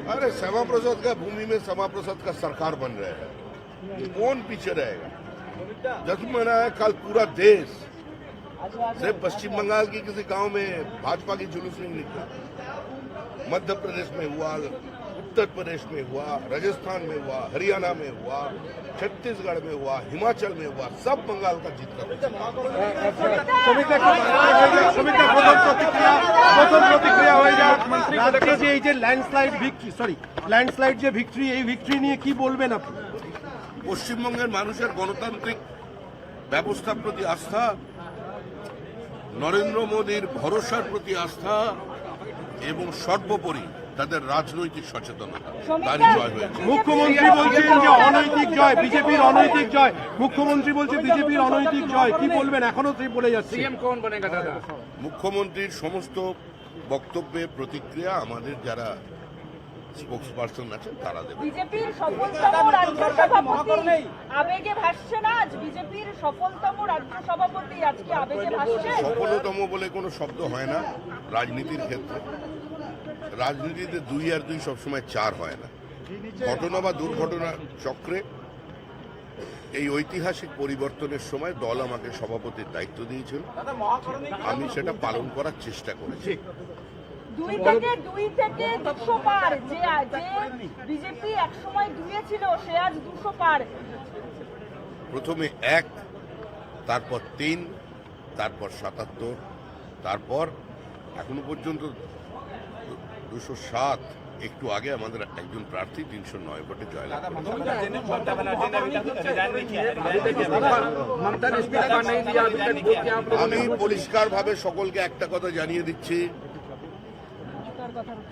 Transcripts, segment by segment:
अरे श्यामा प्रसाद का भूमि में श्यामा प्रसाद का सरकार बन रहे हैं, कौन पीछे रहेगा? जश्न मना है कल पूरा देश। सिर्फ पश्चिम बंगाल की किसी गांव में भाजपा की जुलूस नहीं निकला, मध्य प्रदेश में हुआ, उत्तर प्रदेश में हुआ, राजस्थान में हुआ, हरियाणा में हुआ, छत्तीसगढ़ में हुआ, हिमाचल में हुआ, सब बंगाल का जीत कर ল্যান্ডস্লাইড যে ভিক্টরি, এই ভিক্টরি নিয়ে কি বলবেন আপনি? পশ্চিমবঙ্গের মানুষের গণতান্ত্রিক ব্যবস্থার প্রতি আস্থা, নরেন্দ্র মোদীর ভরসার প্রতি আস্থা এবং সর্বোপরি তাদের রাজনৈতিক সচেতনতা, তারই জয় হয়েছে। মুখ্যমন্ত্রী বলছেন যে অনৈতিক জয়, বিজেপির অনৈতিক জয়। মুখ্যমন্ত্রী বলছে বিজেপির অনৈতিক জয়, কি বলবেন? এখনো সেই বলে যাচ্ছে। মুখ্যমন্ত্রীর সমস্ত বক্তব্যের প্রতিক্রিয়া আমাদের যারা স্পোক্স পার্সন আছেন তারা দেবে। বিজেপির সফলতম রাজ্য সভাপতি আবেগে ভাসছে না আজ? বিজেপির সফলতম রাজ্য সভাপতি আজকে আবেগে ভাসছে? সফলতম বলে কোনো শব্দ হয় না রাজনীতির ক্ষেত্রে। রাজনীতিতে 2 আর 2 সবসময় 4 হয় না। ঘটনা বা দুর্ঘটনা চক্রে এই ঐতিহাসিক পরিবর্তনের সময় দল আমাকে সভাপতির দায়িত্ব দিয়েছিল, আমি সেটা পালন করার চেষ্টা করেছি। 2 থেকে 200 পার, যে বিজেপি একসময় 2 ছিল সে আজ 200 পার। প্রথমে 1, তারপর 3, তারপর 77, তারপর এখনো পর্যন্ত 207। একটু আগে আমাদের একজন প্রার্থী 309 ভোটে জয়লাভ করেছেন। আমি পরিষ্কারভাবে সকলকে একটা কথা জানিয়ে দিচ্ছি,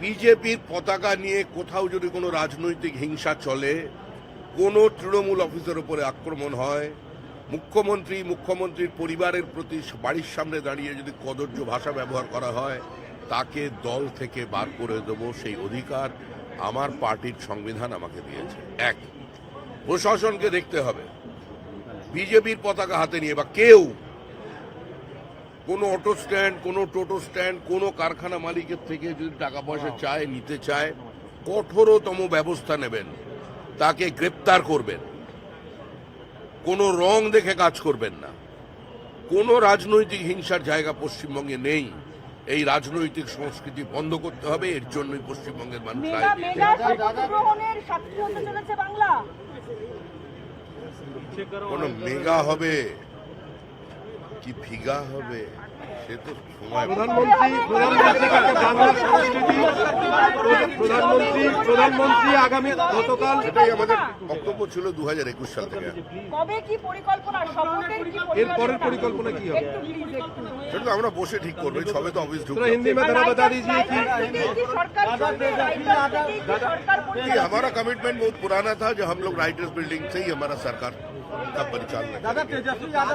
বিজেপির পতাকা নিয়ে কোথাও যদি কোনো রাজনৈতিক হিংসা চলে, কোনো তৃণমূল অফিসের উপরে আক্রমণ হয়, মুখ্যমন্ত্রীর পরিবারের প্রতি বাড়ির সামনে দাঁড়িয়ে যদি কদর্য ভাষা ব্যবহার করা হয়, তাকে দল থেকে বার করে দেব, সেই অধিকার আমার পার্টির সংবিধান আমাকে দিয়েছে। 1, প্রশাসনকে দেখতে হবে বিজেপির পতাকা হাতে নিয়ে বা কেউ কোনো অটো স্ট্যান্ড, কোনো টোটো স্ট্যান্ড, কোনো কারখানা মালিকের থেকে যদি টাকা পয়সা চায়, নিতে চায়, কঠোরতম ব্যবস্থা নেবেন, তাকে গ্রেপ্তার করবেন, কোনো রং দেখে কাজ করবেন না। কোনো রাজনৈতিক হিংসার জায়গা পশ্চিমবঙ্গে নেই। এই রাজনৈতিক সংস্কৃতি বন্ধ করতে হবে, এর জন্যই পশ্চিমবঙ্গের মানুষ কোনো মেগা হবে কি ফিগা হবে সে তো সময়। প্রধানমন্ত্রী আগামী গতকাল, সেটাই আমাদের বক্তব্য ছিল 2021 সাল থেকে। কবে কি পরিকল্পনা, এর পরের পরিকল্পনা কি হবে সেটা আমরা বসে ঠিক করবো, সবে তো অফিস ঢুকবে। হিন্দি में बता दीजिए कि हमारा कमिटमेंट बहुत पुराना था, जो हम लोग राइटर्स बिल्डिंग से ही हमारा सरकार का परिचालन